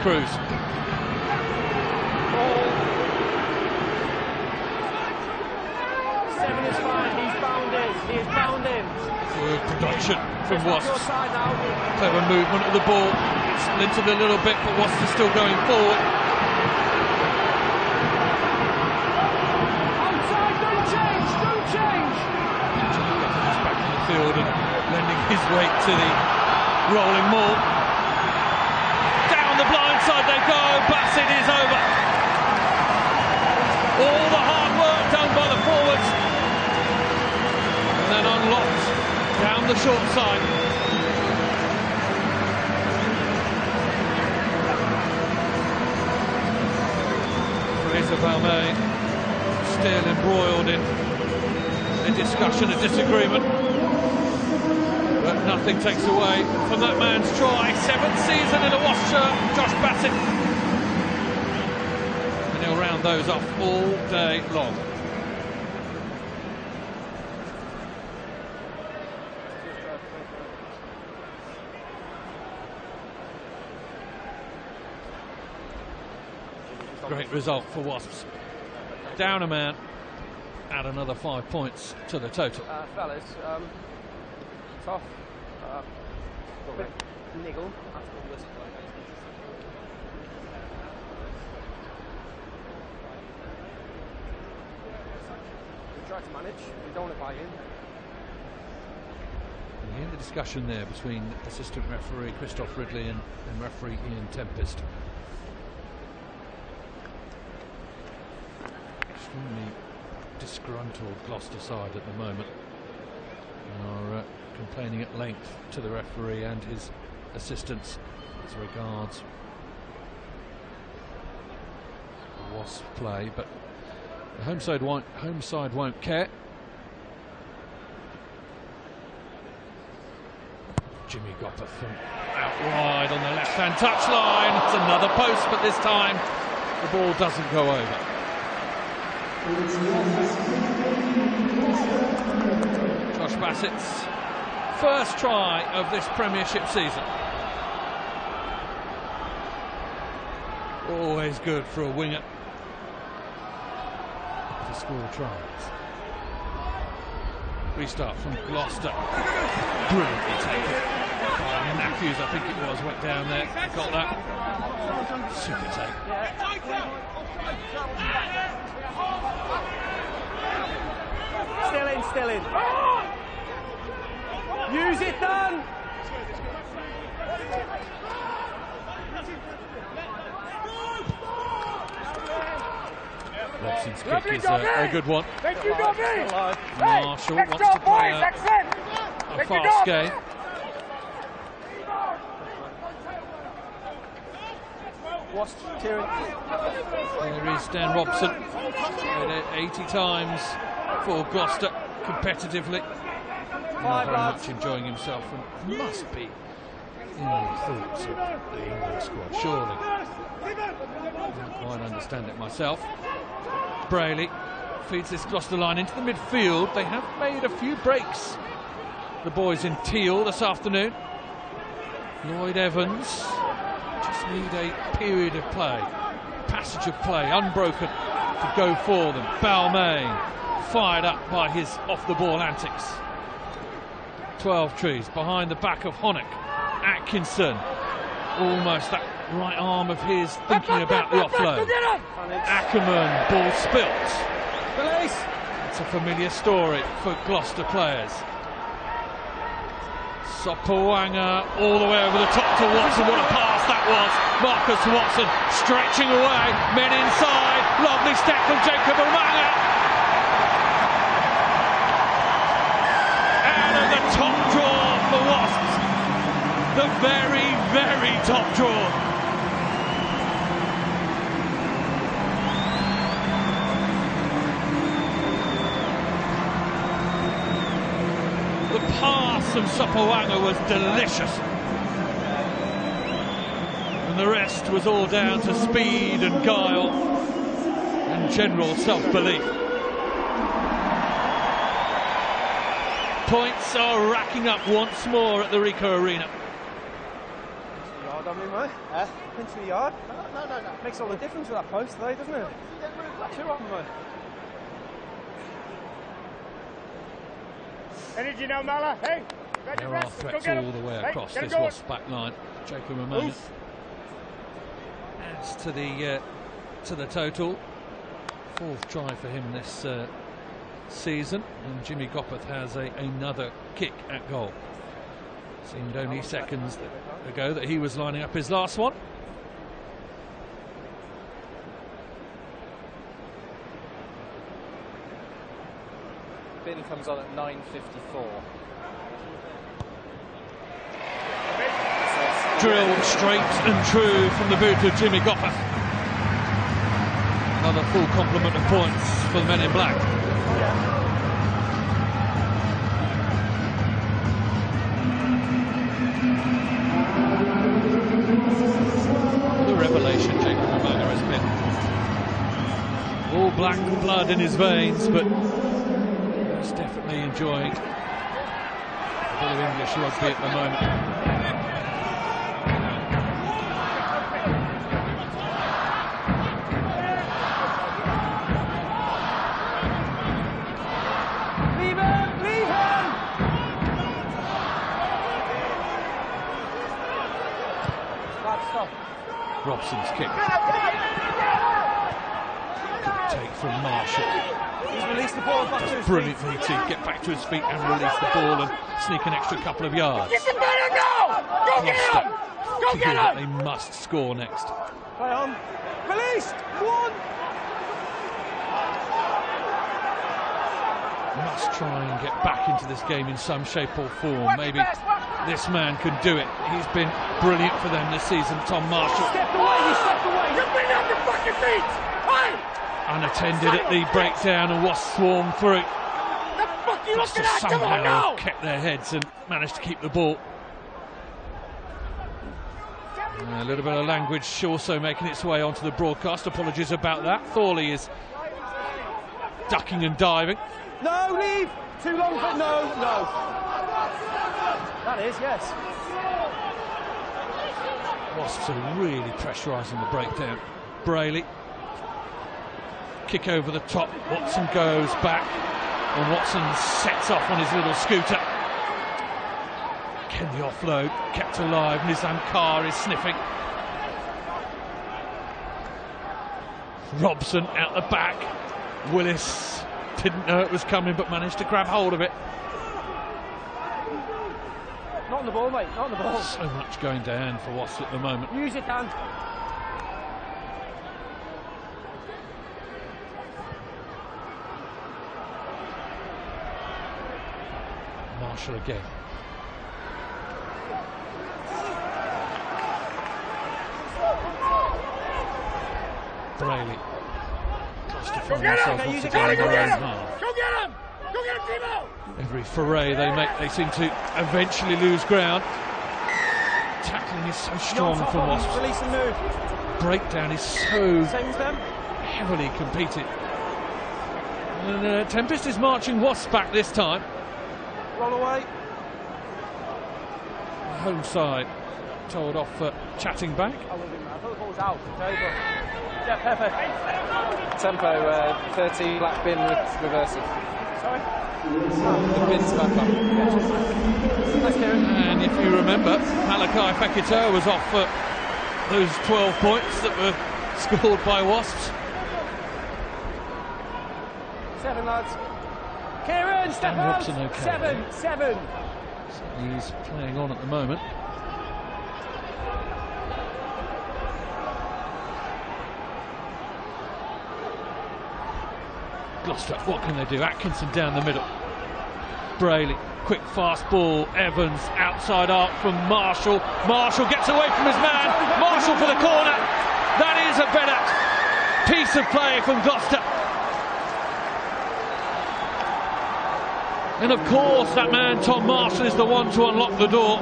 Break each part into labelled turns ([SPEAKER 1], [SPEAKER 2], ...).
[SPEAKER 1] Cruz.
[SPEAKER 2] Seven is fine, he's bounding, he is bounding.
[SPEAKER 1] Good production from Wasps. Clever movement of the ball. Splintered a little bit, but Wasps is still going forward.
[SPEAKER 2] Outside, don't change, don't change.
[SPEAKER 1] He's back in the field and lending his weight to the rolling maul. Down the blind side they go, Bassett is over. All the hard work done by the forwards. And then unlocked down the short side. Fraser Balmain still embroiled in a discussion, a disagreement. But nothing takes away from that man's try. 7th season in a Wasps shirt, Josh Bassett. And he'll round those off all day long. Great result for Wasps. Down a man, add another 5 points to the total.
[SPEAKER 2] Fellas, tough, niggle. We try to manage, we don't want to buy in.
[SPEAKER 1] And you hear the discussion there between assistant referee Christoph Ridley and referee Ian Tempest. Extremely disgruntled Gloucester side at the moment, and are complaining at length to the referee and his assistants as regards Wasp play, but the home side won't care. Jimmy Goppertham out wide on the left-hand touchline. It's another post, but this time the ball doesn't go over. Josh Bassett's first try of this Premiership season. Always good for a winger to score tries. Restart from Gloucester. Brilliantly taken by Matthews, I think it was, went down there, got that. Super take.
[SPEAKER 2] Still in. Use it, Dan!
[SPEAKER 1] Robson's kick is a good one.
[SPEAKER 3] Thank you, Dobby!
[SPEAKER 1] Marshall wants to play a fast game. There is Dan Robson. Played it 80 times for Gloucester competitively. Very much enjoying himself and must be in the thoughts of the England squad, surely. I don't quite understand it myself. Brayley feeds this Gloucester line into the midfield. They have made a few breaks, the boys in teal, this afternoon. Lloyd Evans just need a period of play, passage of play, unbroken, to go for them. Balmain fired up by his off-the-ball antics. 12 trees behind the back of Honeck. Atkinson, almost that right arm of his thinking about the offload. Ackerman, ball spilt. It's a familiar story for Gloucester players. Sopawanga all the way over the top to Watson. What a pass that was. Marcus Watson stretching away. Men inside. Lovely step from Jacob Omanga. Out of the top draw for Wasps. The very, very top draw. The pass from Sopawanga was delicious. And the rest was all down to speed and guile and general self-belief. Points are racking up once more at the Ricoh Arena.
[SPEAKER 2] on me, mate. Pinch of the yard. No. Makes all the difference with that post, though, doesn't it? Two on, mate.
[SPEAKER 3] Energy now, Mala. Hey,
[SPEAKER 1] There are threats all the way across this Wasps back line. Jacob Ramona adds to the total. Fourth try for him this season, and Jimmy Gopperth has another kick at goal. Seemed only seconds ago that he was lining up his last one.
[SPEAKER 4] Bin comes on at 9:54.
[SPEAKER 1] Drilled straight and true from the boot of Jimmy Gopperth. Another full complement of points for the men in black. The revelation Jacob Ramona has been. All black blood in his veins, but he's definitely enjoying a bit of English rugby at the moment. Robson's kick. Good take from Marshall.
[SPEAKER 2] He's released the ball back to his
[SPEAKER 1] Brilliantly to get back to his feet and release the ball and sneak an extra couple of yards.
[SPEAKER 3] Get the better now! Go get him! Go get him!
[SPEAKER 1] They must score next.
[SPEAKER 2] Play on. Released! One!
[SPEAKER 1] Must try and get back into this game in some shape or form. Maybe this man can do it. He's been brilliant for them this season, Tom Marshall.
[SPEAKER 2] Step away, you step away!
[SPEAKER 3] You've been on your fucking feet! Hey!
[SPEAKER 1] Unattended at the breakdown and was swarmed through.
[SPEAKER 3] The fuck you
[SPEAKER 1] Gloucester
[SPEAKER 3] looking at? Come on
[SPEAKER 1] somehow
[SPEAKER 3] now!
[SPEAKER 1] kept their heads and managed to keep the ball. A little bit of language also making its way onto the broadcast. Apologies about that. Thorley is ducking and diving.
[SPEAKER 2] No, leave! Too long for... No. That is, yes.
[SPEAKER 1] Wasps are really pressurising the breakdown. Brayley. Kick over the top. Watson goes back. And Watson sets off on his little scooter. Can the offload kept alive? Nizam Carr is sniffing. Robson out the back. Willis didn't know it was coming but managed to grab hold of it.
[SPEAKER 2] Not on the ball, mate. Not on the ball.
[SPEAKER 1] So much going down for Wasps at the moment.
[SPEAKER 2] Use it, Dan.
[SPEAKER 1] Marshall again. Brayley. Gloucester find themselves once again in their own half.
[SPEAKER 3] Go get him! Go get him, Timo!
[SPEAKER 1] Every foray they make, they seem to eventually lose ground. Tackling is so strong for Wasps.
[SPEAKER 2] Release and move.
[SPEAKER 1] Breakdown is so
[SPEAKER 2] Sends them.
[SPEAKER 1] heavily competed. And Tempest is marching Wasps back this time.
[SPEAKER 2] Roll away.
[SPEAKER 1] The home side told off for chatting back.
[SPEAKER 2] I wouldn't be mad. I thought the ball was out. Okay, but... Yeah, perfect.
[SPEAKER 4] Tempo 30 black bin reversing.
[SPEAKER 2] Sorry?
[SPEAKER 4] The bin's back on.
[SPEAKER 2] Nice, Kieran.
[SPEAKER 1] And if you remember, Malachi Fekito was off for those 12 points that were scored by Wasps.
[SPEAKER 2] 7, lads. Kieran, step
[SPEAKER 1] Dan
[SPEAKER 2] out.
[SPEAKER 1] Robson okay.
[SPEAKER 2] 7.
[SPEAKER 1] So he's playing on at the moment. Gloucester, what can they do? Atkinson down the middle. Brayley, quick fast ball. Evans, outside arc from Marshall. Marshall gets away from his man. Marshall for the corner. That is a better piece of play from Gloucester. And of course, that man, Tom Marshall, is the one to unlock the door.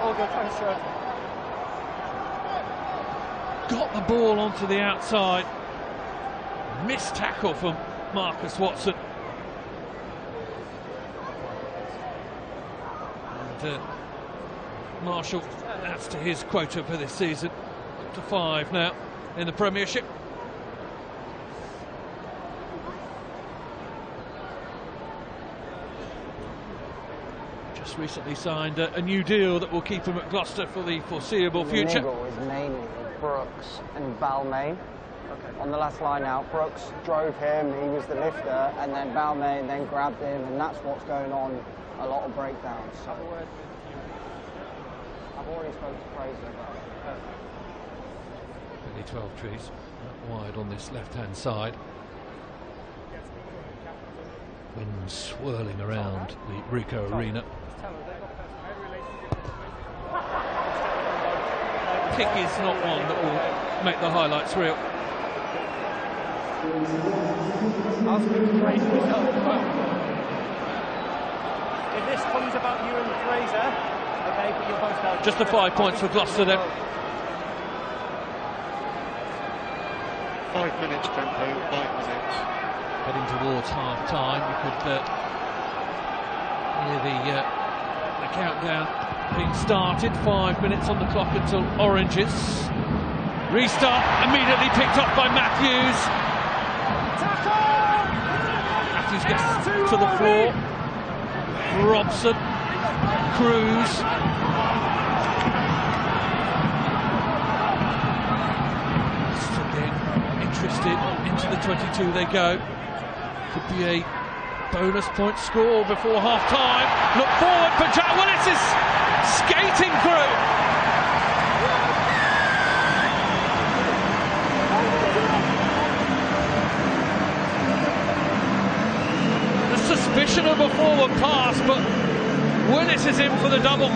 [SPEAKER 2] All good, thanks, Joe.
[SPEAKER 1] Got the ball onto the outside. Missed tackle from Marcus Watson. And Marshall That's to his quota for this season. Up to 5 now in the Premiership. Just recently signed a new deal that will keep him at Gloucester for the foreseeable future.
[SPEAKER 5] The niggle is mainly Brooks and Balmain. On the last line out, Brooks drove him, he was the lifter, and then Balmain then grabbed him, and that's what's going on, a lot of breakdowns.
[SPEAKER 2] Have a word.
[SPEAKER 5] I've already spoken to Fraser about it.
[SPEAKER 1] Only 12 trees wide on this left-hand side. Wind swirling around the Ricoh Arena. Kick is not one that will make the highlights reel.
[SPEAKER 2] I'll speak to Fraser myself as well. If this comes about you and Fraser, okay, but you're both out.
[SPEAKER 1] Just the 5 points for Gloucester then.
[SPEAKER 6] 5 minutes tempo, 5 minutes.
[SPEAKER 1] Heading towards half-time, you could hear the countdown being started. 5 minutes on the clock until oranges. Restart immediately picked up by Matthews. Matthews gets to the floor. Robson, Cruz. Again, interested into the 22 they go. Could be a bonus point score before half-time. Look forward for Jack Willis is skating through. The suspicion of a forward pass, but Willis is in for the double.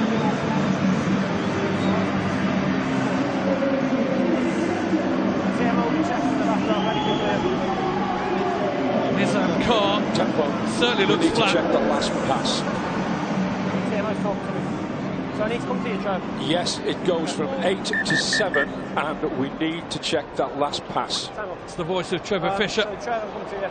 [SPEAKER 1] Nizam Khan certainly looks
[SPEAKER 7] need
[SPEAKER 1] flat.
[SPEAKER 7] to check that last pass.
[SPEAKER 2] So I need to come to you, Trev.
[SPEAKER 7] Yes, it goes from 8 to 7, and we need to check that last pass.
[SPEAKER 1] It's the voice of Trevor Fisher.
[SPEAKER 2] So Trev, I'm coming to you.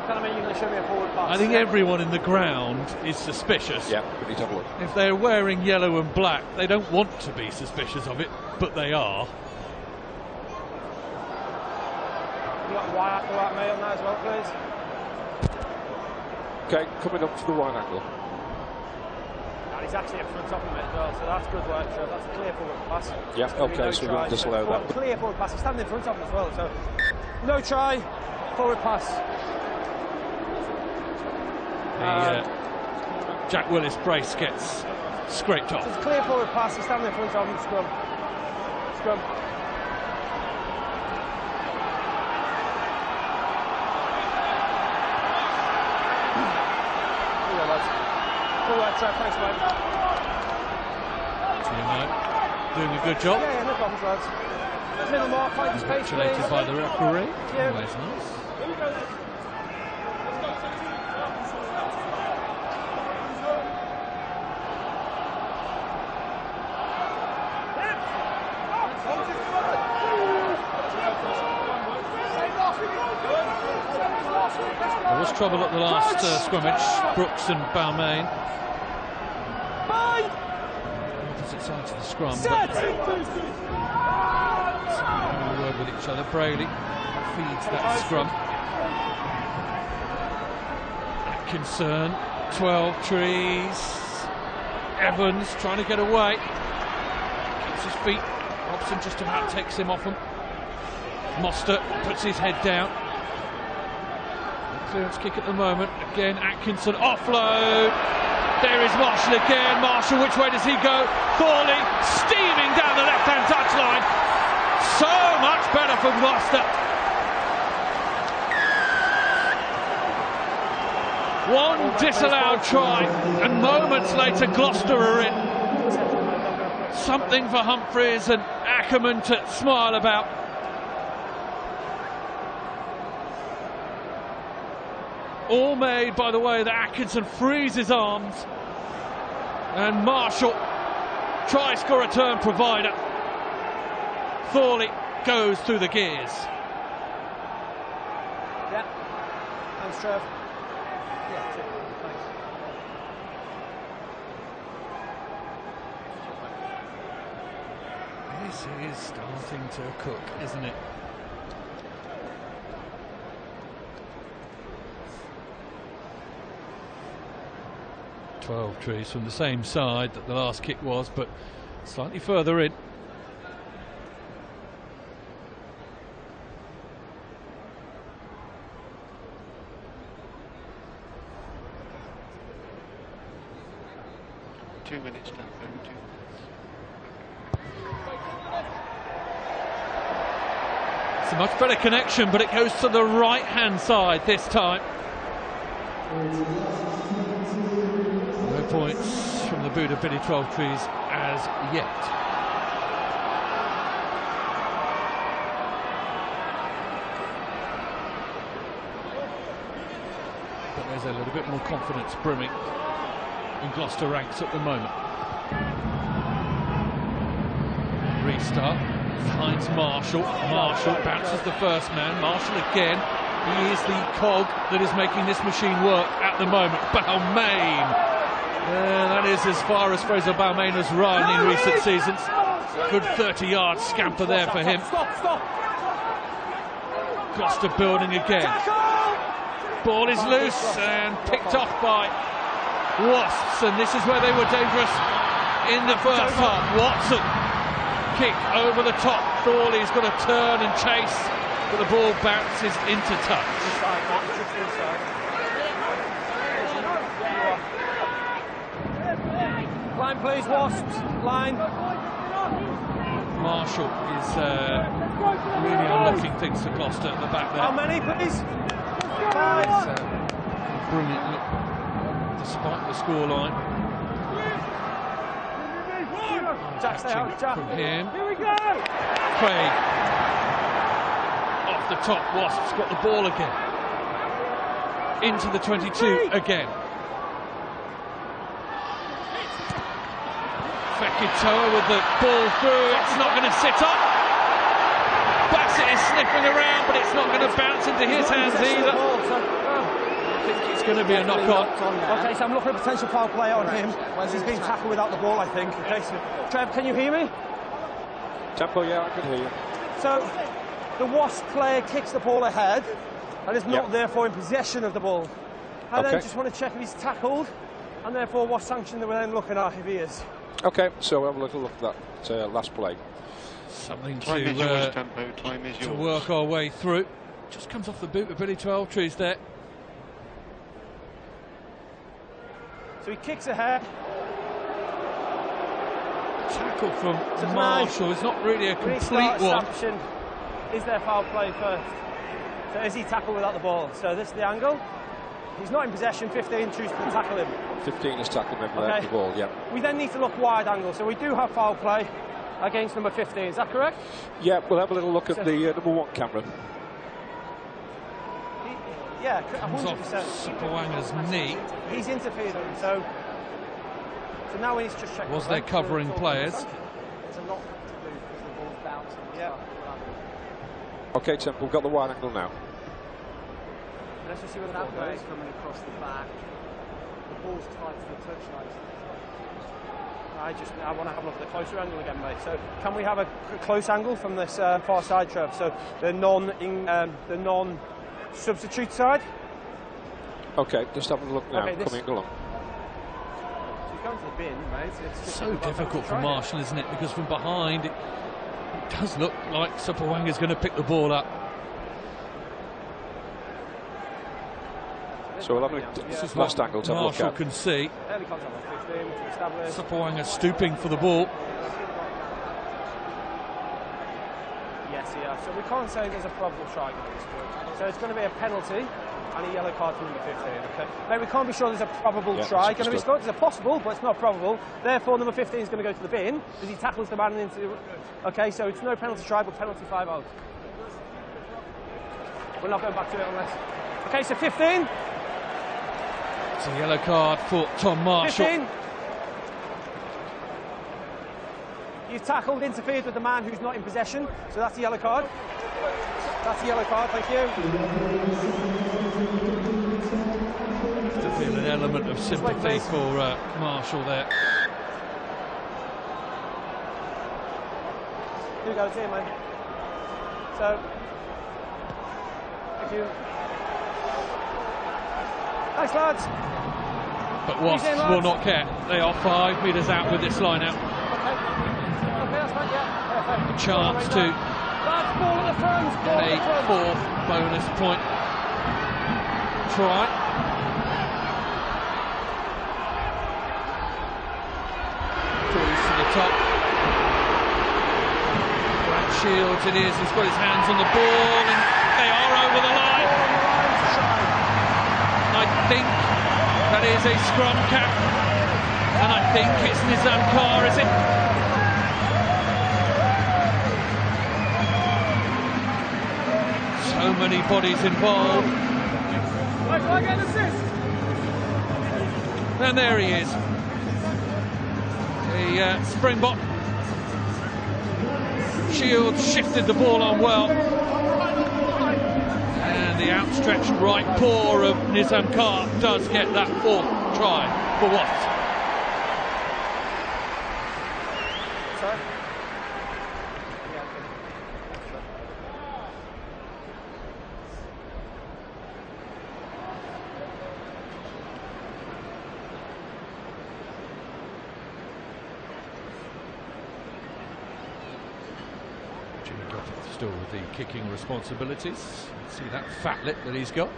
[SPEAKER 2] Tell me you're going to show me a forward pass.
[SPEAKER 1] I think everyone in the ground is suspicious.
[SPEAKER 7] Yeah, we need to have a look.
[SPEAKER 1] If they're wearing yellow and black, they don't want to be suspicious of it, but they are.
[SPEAKER 2] You got wide mate on that as well, please.
[SPEAKER 7] Okay, coming up to the wide angle.
[SPEAKER 2] And he's actually in front of him as well, so that's good work, Trev. That's a clear forward pass.
[SPEAKER 7] Yeah, okay, so we're going to disallow that.
[SPEAKER 2] Clear forward pass. He's standing in front of him as well, so no try, forward pass.
[SPEAKER 1] Jack Willis brace gets scraped off.
[SPEAKER 2] It's a clear forward pass. He's standing in front of him. Scrum. Scrum. Good work, Trev. Thanks, mate.
[SPEAKER 1] Doing a good job.
[SPEAKER 2] Yeah, no problems, lads. Middle mark, find his pace,
[SPEAKER 1] Congratulated
[SPEAKER 2] please.
[SPEAKER 1] by the referee.
[SPEAKER 2] Yeah.
[SPEAKER 1] Always nice. There was trouble at the last scrimmage. Brooks and Balmain. Opposite sides of the scrum. But a word with each other. Brayley feeds that scrum. Atkinson, 12 trees. Evans trying to get away. Keeps his feet. Robson just about takes him off him. Moster puts his head down. Clearance kick at the moment. Again, Atkinson offload. There is Marshall again. Marshall, which way does he go? Thorley steaming down the left-hand touchline. So much better for Gloucester. One disallowed try, and moments later Gloucester are in. Something for Humphreys and Ackerman to smile about. All made by the way that Atkinson frees his arms, and Marshall, try score return provider. Thorley goes through the gears.
[SPEAKER 2] Yeah. Thanks, Trev. Yeah, thanks.
[SPEAKER 1] This is starting to cook, isn't it? "12 trees" from the same side that the last kick was, but slightly further in. It's a much better connection, but it goes to the right-hand side this time. No points from the boot of Billy 12 trees as yet. But there's a little bit more confidence brimming in Gloucester ranks at the moment. Restart, finds Marshall. Marshall bounces the first man. Marshall again. He is the cog that is making this machine work at the moment. Balmain. That is as far as Fraser Balmain has run in recent seasons. Good 30-yard scamper there for him. Gloucester building again. Ball is loose and picked off by Wasps, and this is where they were dangerous in the first half. Watson, kick over the top. Thorley's got to turn and chase, but the ball bounces into touch.
[SPEAKER 2] Line, please, Wasps. Line.
[SPEAKER 1] Marshall is really unlocking things for Gloucester at the back there.
[SPEAKER 2] How many, please? 5.
[SPEAKER 1] Brilliant look, despite the scoreline.
[SPEAKER 2] Jack, stay out, Jack.
[SPEAKER 1] From him.
[SPEAKER 2] Here we go.
[SPEAKER 1] Craig. Off the top, Wasps got the ball again. Into the 22 again. Fekitoa with the ball through. It's not going to sit up. Bassett is sniffing around, but it's not going to bounce into his hands either. I think it's going to be a knock-on.
[SPEAKER 2] Okay, so I'm looking at potential foul play on him as he's being tackled without the ball, I think. Okay, so Trev, can you hear me?
[SPEAKER 7] Tempo, yeah, I can hear you.
[SPEAKER 2] So the Wasp player kicks the ball ahead and is not therefore in possession of the ball. I then just want to check if he's tackled, and therefore what sanction that we're then looking at if he is.
[SPEAKER 7] Okay, so we'll have a little look at that last play.
[SPEAKER 1] Something
[SPEAKER 6] to
[SPEAKER 1] work our way through. Just comes off the boot of Billy 12 trees there.
[SPEAKER 2] So he kicks ahead.
[SPEAKER 1] Tackle from Marshall is not really a complete one.
[SPEAKER 2] Is there foul play first? So is he tackled without the ball? So this is the angle. He's not in possession. 15 chooses to tackle him.
[SPEAKER 7] 15 is tackling him without the ball, yeah.
[SPEAKER 2] We then need to look wide angle. So we do have foul play against number 15. Is that correct?
[SPEAKER 7] Yeah, we'll have a little look at the number 1 camera.
[SPEAKER 2] Yeah,
[SPEAKER 1] comes
[SPEAKER 2] 100%.
[SPEAKER 1] Off Sapoanga's knee.
[SPEAKER 2] He's interfered, so now we need to just check.
[SPEAKER 1] Was they covering players?
[SPEAKER 5] It's a lot to move because the ball's bouncing.
[SPEAKER 2] Yeah.
[SPEAKER 7] Okay, Tim, we've got the wide angle now.
[SPEAKER 2] Let's just see where the
[SPEAKER 5] That
[SPEAKER 2] ball
[SPEAKER 5] goes
[SPEAKER 2] goes.
[SPEAKER 5] coming across the back. The ball's tied to the touchline.
[SPEAKER 2] I want to have a look at the closer angle again, mate. So can we have a close angle from this far side, Trev? So the non-substitute side.
[SPEAKER 7] Okay, just have a look now.
[SPEAKER 2] Okay,
[SPEAKER 7] coming along.
[SPEAKER 2] He's going to the bin, mate. It's just
[SPEAKER 1] So difficult for Marshall, isn't it? Because from behind, it does look like Sapoanga's going to pick the ball up.
[SPEAKER 7] So we'll have a last angle to have a look
[SPEAKER 1] Marshall
[SPEAKER 7] at.
[SPEAKER 1] can see.
[SPEAKER 2] Early contact with 15 to establish.
[SPEAKER 1] Sapoanga stooping for the ball.
[SPEAKER 2] Yes, yeah. So we can't say there's a probable try going to be scored. So it's going to be a penalty and a yellow card for number 15. Okay. Now we can't be sure there's a probable try going to be scored. There's a possible, but it's not probable. Therefore, number 15 is going to go to the bin because he tackles the man into. Okay, so it's no penalty try, but penalty 5 out. We're not going back to it unless. Okay, so 15.
[SPEAKER 1] It's a yellow card for Tom Marshall.
[SPEAKER 2] 15. You've tackled, interfered with the man who's not in possession, so that's a yellow card. That's a yellow card, thank you.
[SPEAKER 1] To feel an element of sympathy for Marshall there.
[SPEAKER 2] Who goes here, mate? So, thank you. Thanks, lads.
[SPEAKER 1] But Wasps will not care. They are 5 metres out with this line out.
[SPEAKER 2] Okay, that's fine, yeah. Perfect.
[SPEAKER 1] A chance to
[SPEAKER 2] Lads, ball at the front.
[SPEAKER 1] get a 4th bonus point try. Toys to the top. Brad Shields it is. He's got his hands on the ball and they are over the line. I think that is a scrum cap, and I think it's Nizam Kar, is it? So many bodies involved. And there he is. The Springbok. Shields shifted the ball on well. And the outstretched right paw of Nizam Kar does get that 4th try for Wasps. Still with the kicking responsibilities. See that fat lip that he's got.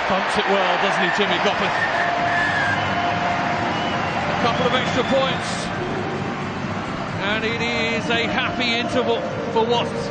[SPEAKER 1] Thumps it well, doesn't he, Jimmy Goffin? A couple of extra points. And it is a happy interval for Wasps.